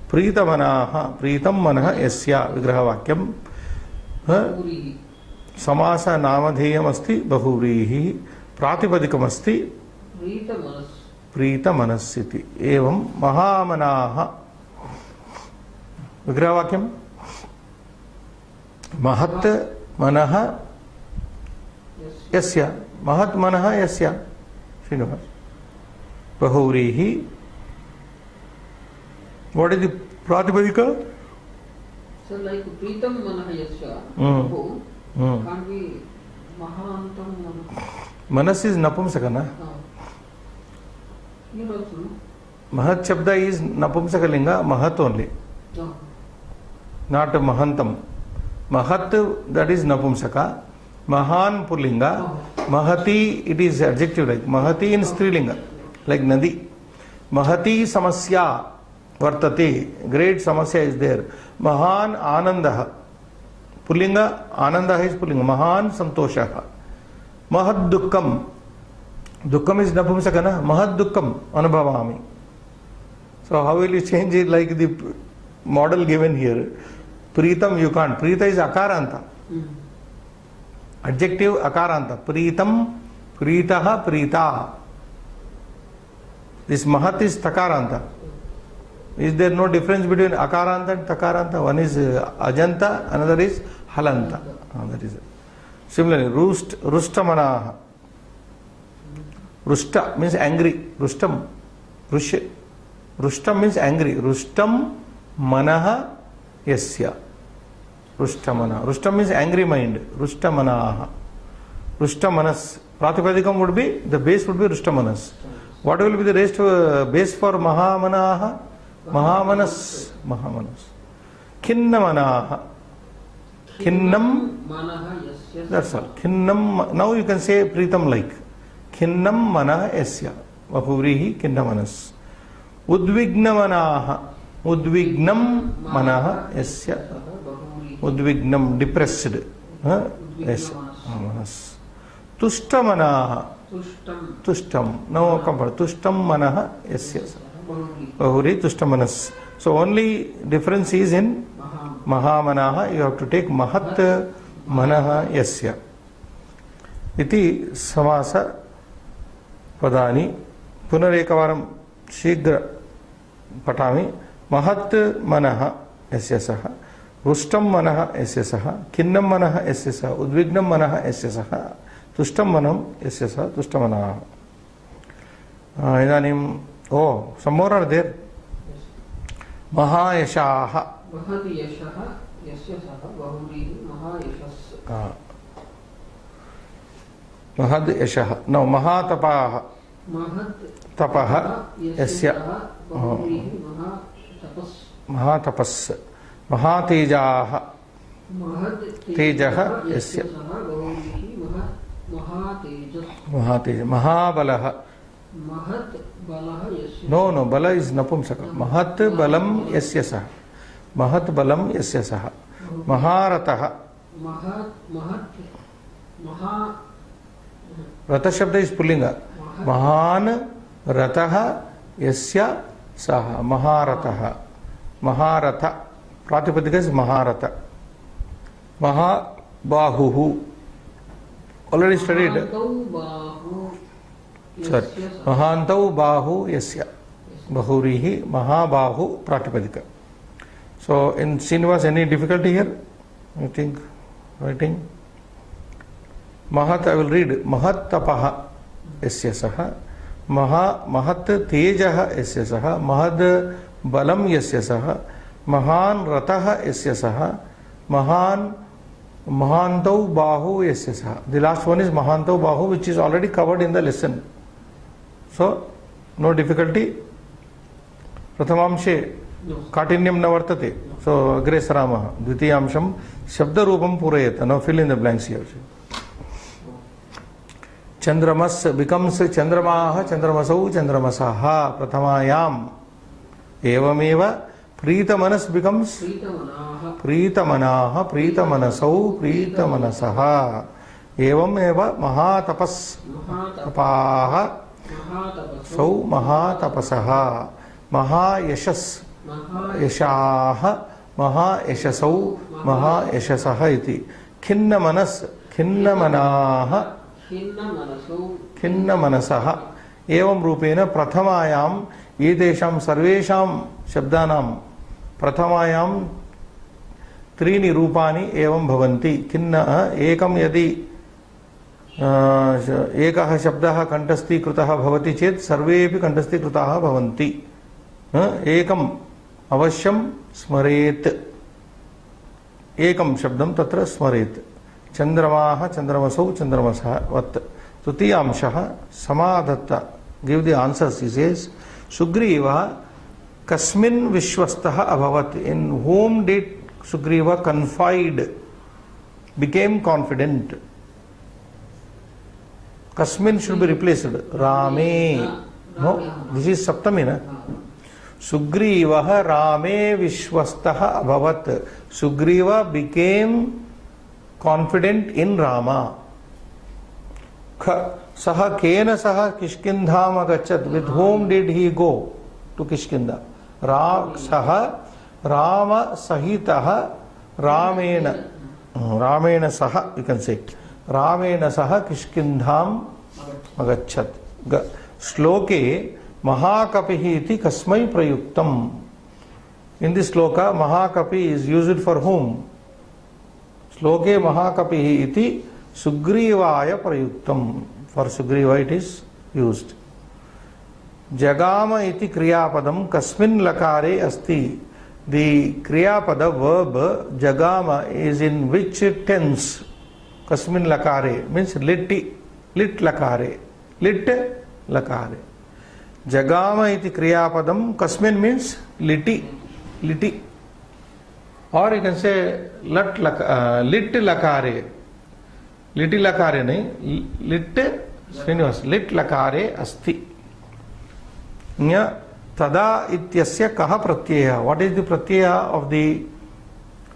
Speaker 1: प्रीतमनाः प्रीतं मनः यस्य विग्रहवाक्यं समास नामधेयमस्ति बहुव्रीहि प्रातिपदिकमस्ति प्रीतमनस्सिति एवं महामनाः विग्रहवाक्यं महत् मनः यस्य महत् मनः यस्य Srinivas बहुव्रीहि what is the pratipadika
Speaker 2: so like pritam manah yasya can't be mahantam
Speaker 1: manas is napumsaka na
Speaker 2: you also
Speaker 1: Mahat Shabda is Napumsakalinga, Mahat only,
Speaker 2: Oh.
Speaker 1: not Mahantam. Mahat, that is Napumsaka. Mahan Pullinga. Mahati, it is adjective like Mahati in Strilinga, like Nadi. Mahati Samasya Vartate, great Samasya is there. Mahan Anandaha. Pullinga, Ananda is Pullinga. Mahan Santoshaha. Mahad Dukkam. Dukkam is Napumsakana. Mahad Dukkam Anubhavami. So how will you change it like the model given here? Pritam you can't. Prita is Akaranta. Adjective Akaranta. Pritam, Pritaha, Prita. This Mahat is Takaranta. Is there no difference between Akaranta and Takaranta? One is Ajanta, another is Halanta. That is it. Similarly, Rustamanaha. Rusta means angry. Rustam. Rustam means angry. Rustam Manaha Yasya. Rustamana. Rustam means angry mind. Rustamanaha. Rustamanas. Pratipadikam would be, the base would be Rustamanas. What will be the base for Mahamanaha? Mahamanas. Mahamanas. Kinnamanaha. Kinnam. That's all. Kinnam. Now you can say Pritam like. Kinnam Manaha Yasya. Vapurihi Kinnamanas. Udvignamanaha. Udvignam Manaha Yasya. Udvignam, depressed. Yes. Tushtamanaha. Tushtam. Now compare. Tushtam Manaha Yasya. Bahuri Tuštamanas. So only difference is in Mahamanaha. You have to take Mahat Manaha Yasya. Iti Samasa Padani. Punarekavaram Shigra Patami. Mahat Manaha Yasya Saha. Rustam Manaha Yasya Saha. Kinnam Manaha Yasya Saha. Udvignam Manaha Yasya Saha. Tushtam Manam Yasya Saha. Tushtamanaha. Idanim. Oh, some more are there. Mahayashaha.
Speaker 2: Mahadiyashaha Yasya Saha Bahuri Mahayashas.
Speaker 1: Mahadiyashaha. No, Mahatapaha. Tapaha Yasya. Mahatapas. Mahatejaha. Tejaha Yasya. Mahateja. Mahabalaha. No, Bala is Napumsaka. Mahat Balam Yasya Saha. Mahat Balam Yasya Saha. Maharataha. Rata Shabda is Pullinga. Mahan Rataha Yasya Saha. Maharataha. Maharatha. Pratipadika is Maharata. Mahabahuhu. Already studied. Sorry. Mahantau Bahu Yasya. Bahurihi Mahabahu Pratipadika. So in Srinivas, any difficulty here? You think? Writing? Mahat, I will read. Mahat Tapaha Yasya Saha. Mahat Tejaha Yasya Saha. Mahad Balam Yasya Saha. Mahan Rataha Yasya Saha. Mahantau Bahu Yasya Saha. The last one is Mahantau Bahu, which is already covered in the lesson. So, no difficulty. Prathamamshe Katinyam na vartate. So, Agre Saramaha. Dvitiyamsham Shabda Rupam Purayata. Now fill in the blanks here. Chandramas becomes Chandramaha, Chandramasau, Chandramasaha. Prathamayam. Evameva. Preetamanas becomes Preetamanaha, Preetamanasau, Preetamanasaha. Evameva Mahatapas. Tapaha. Sau Mahatapasaha. Mahayashas. Yashaha. Mahayashasau. Mahayashasaha iti. Khinnamanas. Khinnamanaha. Khinnamanasaha. Evam rupena prathamayam etesham sarvesham shabdanam prathamayam त्रीणि रूपाणि एवं भवन्ति. किन्न एकं यदि एकः शब्दः कंठस्थीकृतः भवति चेत् सर्वेपि कंठस्थीकृताः भवन्ति. एकम् अवश्यं स्मरेत्. एकं शब्दं तत्र स्मरेत्. चन्द्रमाः चन्द्रमसौ चन्द्रमसः वत्. तृतीयांशः समाधत्त. Give the answers. He says Sugriva kasmin vishwastah abhavat. In whom did Sugriva confide, became confident? Kasmin should be replaced. Rame. No, this is Saptami, na? Sugriva Rame Vishwastah Abhavat. Sugriva became confident in Rama. Saha Kena Saha Kishkindham Agachat. With whom did he go to Kishkinda? Saha Rama Sahitaha Ramena. Ramena Saha, you can say. Ramena Saha Kishkindham Agachat. Sloke Mahakapihi iti kasmai prayuktam. In this sloka, Mahakapi is used for whom? Sloke Mahakapihi iti Sugrivaya prayuktam. For Sugriva it is used. Jagama iti kriyapadam kasmin lakare asti. The kriyapada verb Jagama is in which tense? Kasmin lakare means lit lakare. Lit lakare. Jagama iti kriyapadam kasmin means liti. Or you can say lit lakare. Liti lakare nahi. Lit lakare asti. Nya tada ityasya kaha pratyaya. What is the pratyaya of the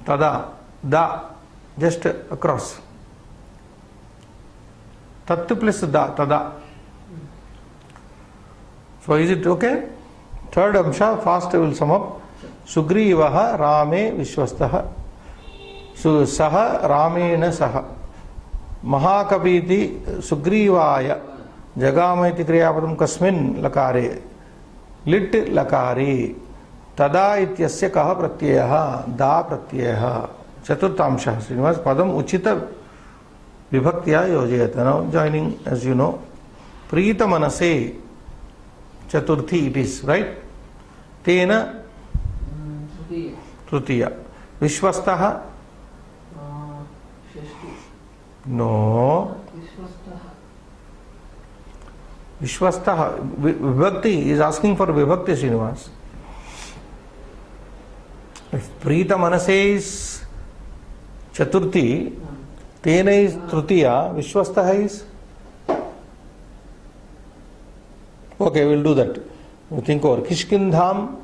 Speaker 1: tada? Da. Just across. Tat plus da. Tada. So is it okay? Third amsha, fast I will sum up. Sugrivaha Rame Vishwastaha. Saha Ramena Saha. Mahakapiti Sugrivaya. Jagama iti kriyapadam kasmin lakare. Lit lakare. Tada ityasya kaha pratyayaha. Da pratyayaha. Chaturtamsha. Srinivas padam uchita vibhaktya yojayata. Now joining, as you know, Prita Manase. Chaturthi it is, right? Tena Trutiya. Vishwastaha? No. Vishwastaha. Vibhakti is asking for Vibhakti, Srinivas. If Prita Manase is Chaturthi, Tena is Trutiya, Vishwastaha is? Okay, we'll do that. We think over. Kishkindham,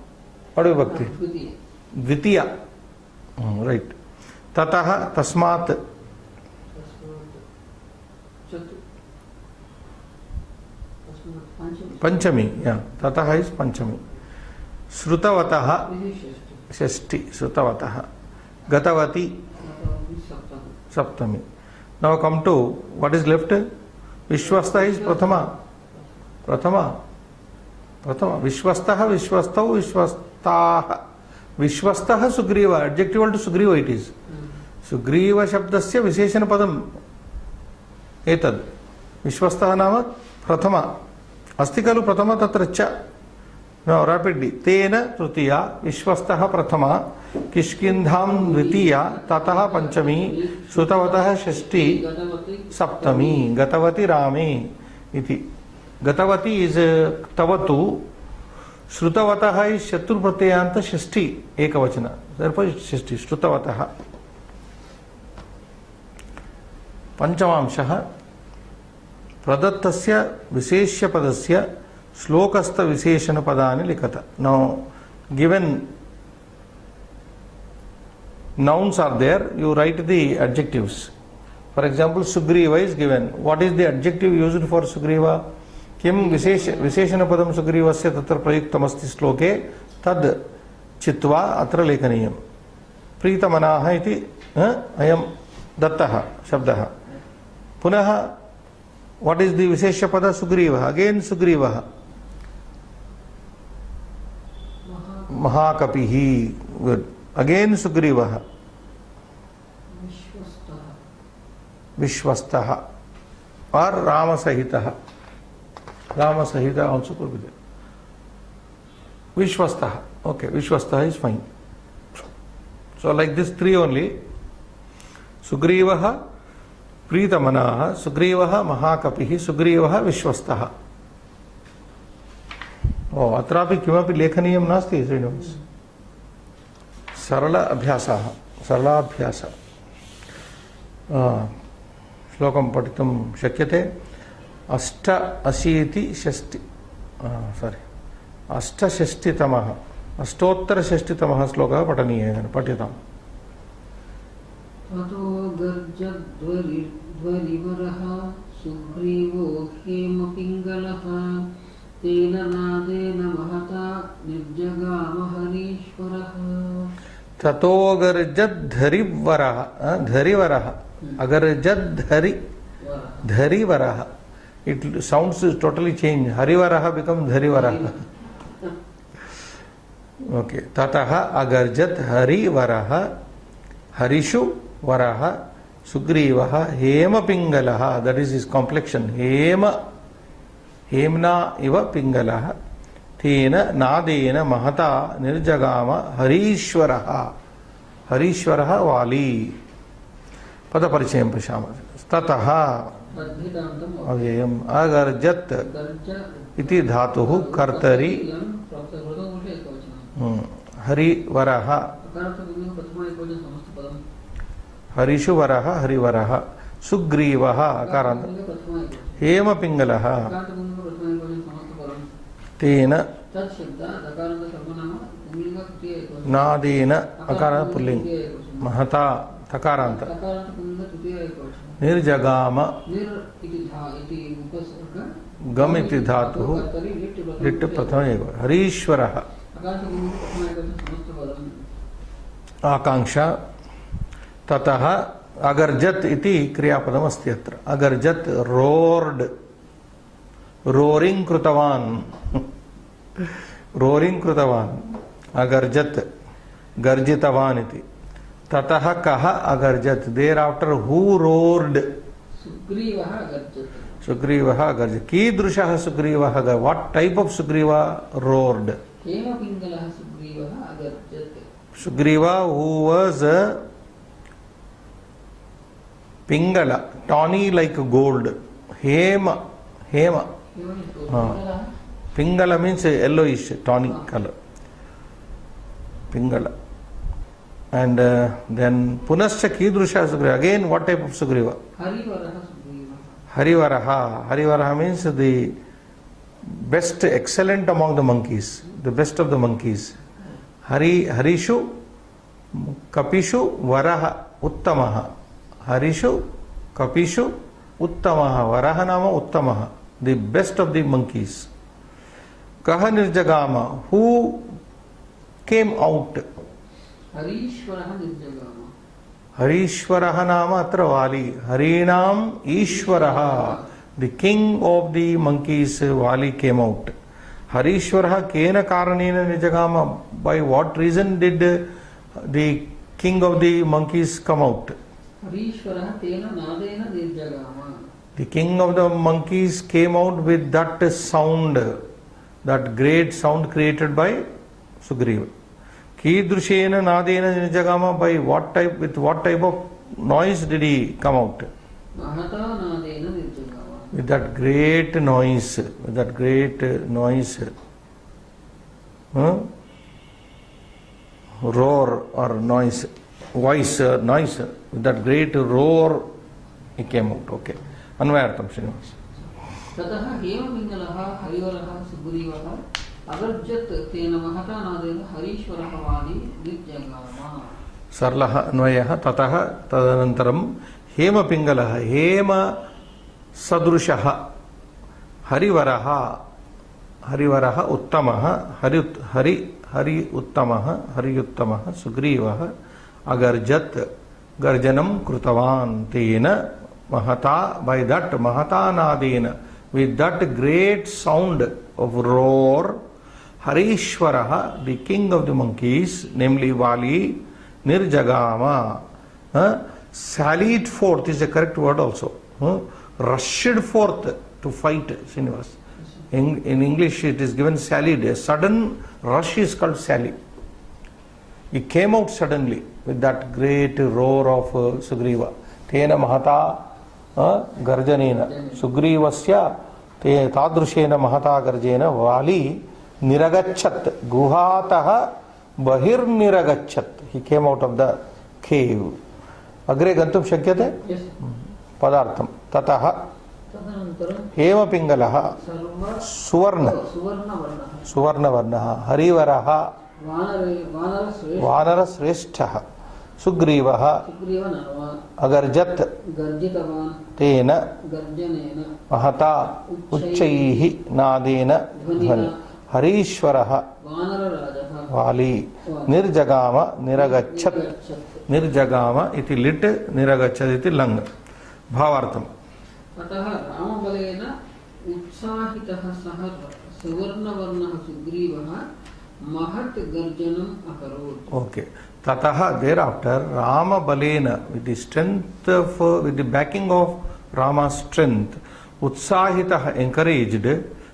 Speaker 1: what is Vibhakti? Dvitiya. Right. Tataha, Tasmat. Panchami. Yeah. Tataha is Panchami. Srutavataha. Shashti. Srutavataha. Gatavati. Saptami. Now come to what is left? Vishwasta is Prathama. Vishwastaha, Vishwastau, Vishwastaha. Vishwastaha Sugriva. Adjectival to Sugriva it is. Sugriva Shabdasya Visheshana Padam. Etad. Vishwastaha Nama Prathama. Asti kalu Prathama tatra cha. Now rapidly. Tena Trutiya, Vishwastaha Prathama, Kishkindham Dvitiya, Tataha Panchami, Sutavataha Shashti, Saptami, Gatavati Rame. Iti. Gatavati is Tavatu. Shrutavataha is Shatur Pratyayanta Shashti Ekavachana. Therefore it's Shashti. Shrutavataha. Panchamamshaha Pradattasya Visheshya Padasya Slokasta Visheshana Padani Likata. Now, given nouns are there, you write the adjectives. For example, Sugriva is given. What is the adjective used for Sugriva? Kim Visheshana Padam Sugrivasya Tatra Prayuktamasti Sloke Tad Chitva Atra Lekaniyam. Pritamanaha iti ayam dattaha Shabdaha. Punaha, what is the Visheshya Pada? Sugriva. Again Sugriva. Mahakapihi. Good. Again Sugriva. Vishwastaha. Or Ramasahitaha. Ramasahita also could be there. Vishwastaha. Okay, Vishwastaha is fine. So like this three only. Sugrivaha, Pritamanaha, Sugrivaha, Mahakapihi, Sugrivaha, Vishwastaha. ओ अत्रापि किमपि लेखनीयं नास्ति श्रीनिवास, सरल अभ्यासः, सरलाभ्यासः। श्लोकं पठितुं शक्यते। अष्टषष्टितमः अष्टोत्तरषष्टितमः श्लोकः पठनीयः, पठ्यताम्।
Speaker 2: ततो गर्जध्वरिवरः सुग्रीवो हेमपिङ्गलः तेन नादेन महता निर्जगाम हरीश्वरः।
Speaker 1: ततो गर्जद्धरिवरः, धरिवरः, अगर्जद्धरि धरिवरः, it sounds totally changed. Harivarah becomes Dharivarah. Okay. Tataha agarjat Harivarah Harishu Varaha Sugrivaha Hema Pingalaha. That is his complexion. Hemna iva Pingalaha Tena Nadena Mahata Nirjagama Harishwaraha. Harishwaraha Vali. Pada Parichayam Pashama. Tataha अव्ययम् अगर्जत् इति धातुः कर्तरि हरिवरः हरिषुवरः हरिवरः सुग्रीवः अकारान्त हेमपिङ्गलः तेन नादेन अकारान्त पुल्लिङ्ग महता तकारान्त निर्जगाम गम इति धातुः लिट् प्रथम एव हरीश्वरः आकांक्षा ततः अगर्जत् इति क्रियापदम् अस्ति अत्र अगर्जत् रोर्ड रोरिंग कृतवान् अगर्जत् गर्जितवान् इति ततः कः अगर्जत् देर आफ्टर हू रोर्ड सुग्रीवः अगर्जत् कीदृशः सुग्रीवः what type of Sugriva roared Sugriva who was पिंगल टॉनी लाइक गोल्ड हेम पिंगल मीन्स येलोइश टॉनी कलर पिंगल. And then Punascha Kidrusha Sugriva. Again, what type of Sugriva? Harivaraha means the best, excellent among the monkeys, the best of the monkeys. Harishu Kapishu Varaha Uttamaha. Harishu Kapishu Uttamaha. Varaha Nama Uttamaha. The best of the monkeys. Kaha Nirjagama. Who came out? हरीश्वरः नाम अत्र वाली हरीणाम ईश्वरः the king of the monkeys Wali came out. हरीश्वरः केन कारणेन निर्जगाम by what reason did the king of the monkeys come out?
Speaker 2: हरीश्वरः तेन नादेन निर्जगाम.
Speaker 1: The king of the monkeys came out with that sound, that great sound created by Sugriva. Kidrushena nadena nirjagama, by what type, with what type of noise did he come out?
Speaker 2: Mahata nadena nirjagama.
Speaker 1: With that great noise, roar or noise, voice, noise, with that great roar he came out. Okay. Anvayartham Srinivas.
Speaker 2: Tataha hemapingalaha harivarah sugrivaha अगर्जत् तेन महता नादेन हरीश्वरः वाली निर्जगाम.
Speaker 1: सरलः अन्वयः. ततः तदनन्तरं हेमपिङ्गलः हेम सदृशः हरिवरः उत्तमः हरि उत्तमः सुग्रीवः अगर्जत् गर्जनं कृतवान् तेन महता, by that महता नादेन, with that great sound of roar, Harishwaraha, the king of the monkeys, namely Vali, Nirjagama, sallied forth is the correct word also, rushed forth to fight. Srinivas. In English it is given sallied, a sudden rush is called sally. He came out suddenly with that great roar of Sugriva. Tena Mahata Garjanena Sugrivasya Tadrushena Mahata Garjena Vali Niragachat. Guhatah bahirniragachat. He came out of the cave. Agre gantum shakyate?
Speaker 2: Yes.
Speaker 1: Padartham. Tataha.
Speaker 2: तदनन्तरं
Speaker 1: हेमपिङ्गलः
Speaker 2: सर्व
Speaker 1: सुवर्ण
Speaker 2: सुवर्णवर्णः
Speaker 1: सुवर्णवर्णः हरिवरः
Speaker 2: वानरश्रेष्ठः
Speaker 1: वानरश्रेष्ठः सुग्रीवः
Speaker 2: सुग्रीवनर्वा
Speaker 1: अगर्जत्
Speaker 2: गर्जितवान्
Speaker 1: तेन
Speaker 2: गर्जनेन
Speaker 1: महता उच्चैः नादेन ध्वनि हरीश्वरः
Speaker 2: वानरराजः
Speaker 1: वाली निर्जगाम निरगच्छत् निर्जगाम इति लिट् निरगच्छत् इति लङ् भावार्थम्
Speaker 2: अतः रामबलेन उत्साहितः सः सुवर्णवर्णः सुग्रीवः महत् गर्जनम् अकरोत्.
Speaker 1: Okay. Tataha, thereafter, Rama Balena, with the strength of, with the backing of Rama's strength, Utsahitah encouraged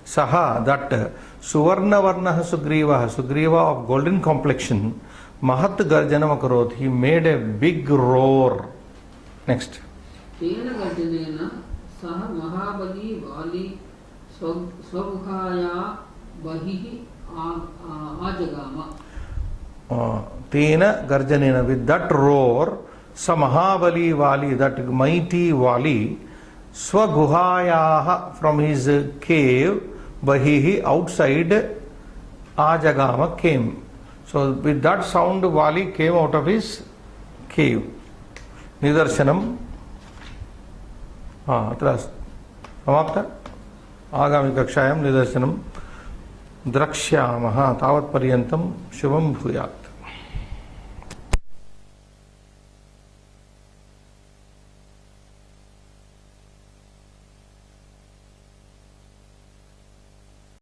Speaker 1: Saha, that Suvarna Varnaha Sugriva, Sugriva of golden complexion, Mahat Garjanam Akarot, he made a big roar. Next.
Speaker 2: तेन गर्जनेन सः महाबली वाली स्वगुहाया बहिः आजगाम.
Speaker 1: Tena Garjanena, with that roar, Sa Mahabali Vali, that mighty Vali, Swaguhayaha, from his cave, Bahihi, outside, Ajagama came. So with that sound, Vali came out of his cave. Nidarshanam. अत्र समाप्त. आगामी कक्षायां निदर्शनं द्रक्ष्यामः. तावत्पर्यन्तं शुभं भूयात्.